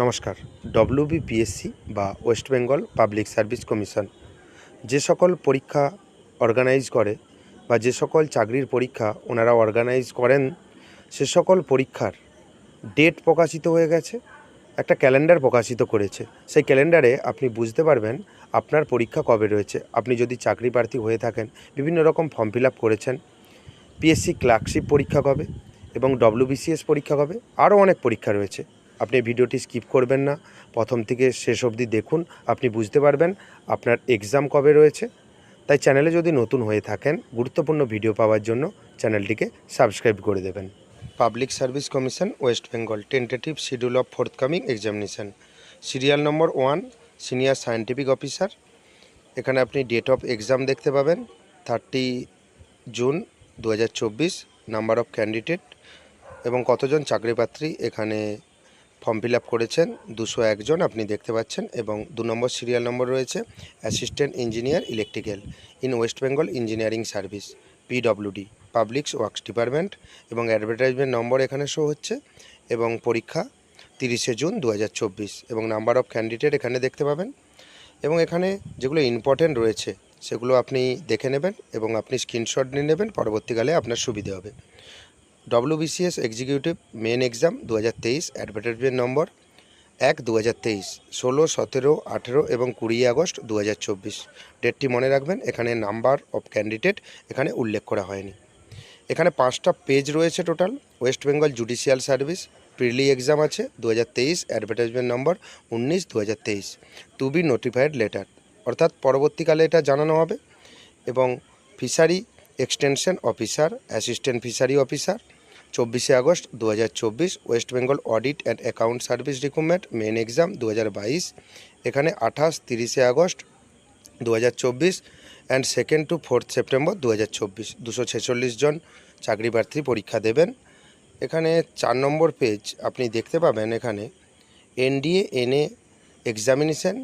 নমস্কার। ডব্লিউবিপিএসসি বা West Bengal public service commission যে সকল পরীক্ষা অর্গানাইজ করে বা যে সকল চাকরির পরীক্ষা ওনারা অর্গানাইজ করেন, সে সকল পরীক্ষার ডেট প্রকাশিত হয়ে গেছে, একটা ক্যালেন্ডার প্রকাশিত করেছে। সেই ক্যালেন্ডারে আপনি বুঝতে পারবেন আপনার পরীক্ষা কবে রয়েছে। আপনি যদি চাকরি প্রার্থী হয়ে থাকেন, বিভিন্ন রকম ফর্ম ফিল আপ করেছেন, পিএসসি ক্লার্কশিপ পরীক্ষা কবে এবং ডব্লিউবিসিএস পরীক্ষা কবে, আরও অনেক পরীক্ষা রয়েছে। আপনি ভিডিওটি স্কিপ করবেন না, প্রথম থেকে শেষ অবধি দেখুন, আপনি বুঝতে পারবেন আপনার এক্সাম কবে রয়েছে। তাই চ্যানেলে যদি নতুন হয়ে থাকেন, গুরুত্বপূর্ণ ভিডিও পাওয়ার জন্য চ্যানেলটিকে সাবস্ক্রাইব করে দেবেন। Public service commission West Bengal tentative schedule of forthcoming examination, serial number 1, senior scientific officer. এখানে আপনি ডেট অফ এক্সাম দেখতে পাবেন 30 জুন 2024, নাম্বার অফ ক্যান্ডিডেট এবং কতজন চাকরিপ্রার্থী এখানে ফর্ম ফিল আপ করেছেন 201 জন আপনি দেখতে পাচ্ছেন। এবং 2 নম্বর সিরিয়াল নম্বর রয়েছে assistant engineer electrical in West Bengal engineering service, PWD, public works department. এবং অ্যাডভার্টাইজমেন্ট নম্বর এখানে শো হচ্ছে এবং পরীক্ষা 30 জুন 2024 এবং নাম্বার অফ ক্যান্ডিডেট এখানে দেখতে পাবেন। এবং এখানে যেগুলো ইম্পর্টেন্ট রয়েছে সেগুলো আপনি দেখে নেবেন এবং আপনি স্ক্রিনশট নিয়ে নেবেন, পরবর্তীকালে আপনার সুবিধে হবে। WBCS executive main exam 2023, advertisement number 1, 2023, 16, 17, 18 এবং 20 আগস্ট 2024। ডেটটি মনে রাখবেন। এখানে নাম্বার অফ ক্যান্ডিডেট এখানে উল্লেখ করা হয়নি। এখানে 5টা পেজ রয়েছে total. West Bengal judicial service prelim exam আছে 2023, advertisement number 19, 2023, to be notified letter, অর্থাৎ পরবর্তীকালে এটা জানানো হবে। এবং fishery extension officer, assistant fishery officer 24 August 2024, West Bengal audit and account service recruitment main exam 2022। এখানে 28-30 August 2024 and 2nd to 4th September 2024, 246 জন চাকরি প্রার্থী পরীক্ষা দেবেন। এখানে 4 নম্বর পেজ আপনি দেখতে পাবেন। এখানে NDA NA examination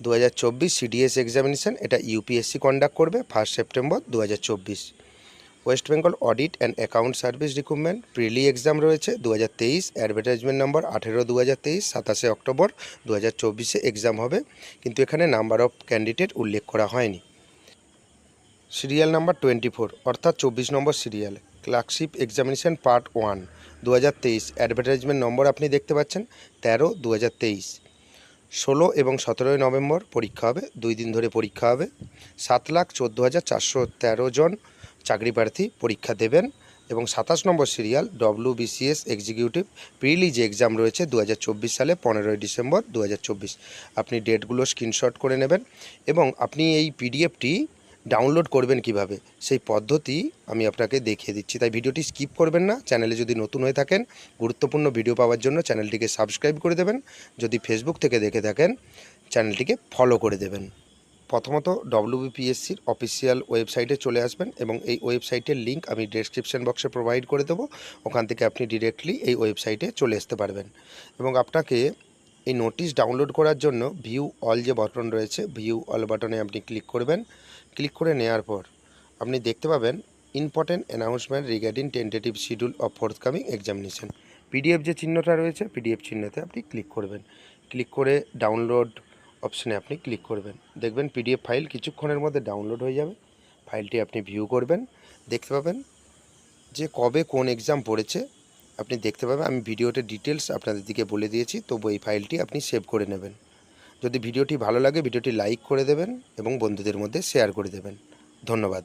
2024 CDS examination, এটা ইউপিএসসি কন্ডাক্ট করবে 1 September 2024। West Bengal audit and account service recruitment prelim exam রয়েছে 2023, অ্যাডভার্টাইজমেন্ট নম্বর 18, 2023, 27 অক্টোবর 2024 এক্সাম হবে, কিন্তু এখানে নাম্বার অফ ক্যান্ডিডেট উল্লেখ করা হয়নি। সিরিয়াল নাম্বার 24 অর্থাৎ 24 number serial, clerkship examination part 1 2023, advertisement number আপনি দেখতে পাচ্ছেন 13, 2023। 16 এবং 17 নভেম্বর পরীক্ষা হবে, 2 দিন ধরে পরীক্ষা হবে। 7,14,413 জন চাকরি প্রার্থী পরীক্ষা দেবেন। এবং 27 নম্বর সিরিয়াল ডব্লিউবিসিএস এক্সিকিউটিভ প্রিলি যে এক্সাম রয়েছে 2024 সালে 15 ডিসেম্বর 2024। আপনি ডেটগুলো স্ক্রিনশট করে নেবেন এবং আপনি এই পিডিএফটি ডাউনলোড করবেন কিভাবে সেই পদ্ধতি আমি আপনাকে দেখিয়ে দিচ্ছি। তাই ভিডিওটি স্কিপ করবেন না। চ্যানেলে যদি নতুন হয়ে থাকেন, গুরুত্বপূর্ণ ভিডিও পাওয়ার জন্য চ্যানেলটিকে সাবস্ক্রাইব করে দেবেন। যদি ফেসবুক থেকে দেখে থাকেন, চ্যানেলটিকে ফলো করে দেবেন। প্রথমত ডব্লিউবিপিএসসির অফিসিয়াল ওয়েবসাইটে চলে আসবেন এবং এই ওয়েবসাইটের লিঙ্ক আমি ডেসক্রিপশন বক্সে প্রোভাইড করে দেবো। ওখান থেকে আপনি ডিরেক্টলি এই ওয়েবসাইটে চলে আসতে পারবেন। এবং আপনাকে এই নোটিশ ডাউনলোড করার জন্য ভিউ অল যে বাটন রয়েছে, ভিউ অল বাটনে আপনি ক্লিক করবেন। ক্লিক করে নেওয়ার পর আপনি দেখতে পাবেন important announcement regarding tentative schedule of forthcoming examination. PDF যে চিহ্নটা রয়েছে, পিডিএফ চিহ্নতে আপনি ক্লিক করবেন। ক্লিক করে ডাউনলোড অপশানে আপনি ক্লিক করবেন। দেখবেন পিডিএফ ফাইল কিছুক্ষণের মধ্যে ডাউনলোড হয়ে যাবে। ফাইলটি আপনি ভিউ করবেন, দেখতে পাবেন যে কবে কোন এক্সাম পড়েছে আপনি দেখতে পাবেন। আমি ভিডিওতে ডিটেলস আপনাদের দিকে বলে দিয়েছি, তবু এই ফাইলটি আপনি সেভ করে নেবেন। যদি ভিডিওটি ভালো লাগে ভিডিওটি লাইক করে দেবেন এবং বন্ধুদের মধ্যে শেয়ার করে দেবেন। ধন্যবাদ।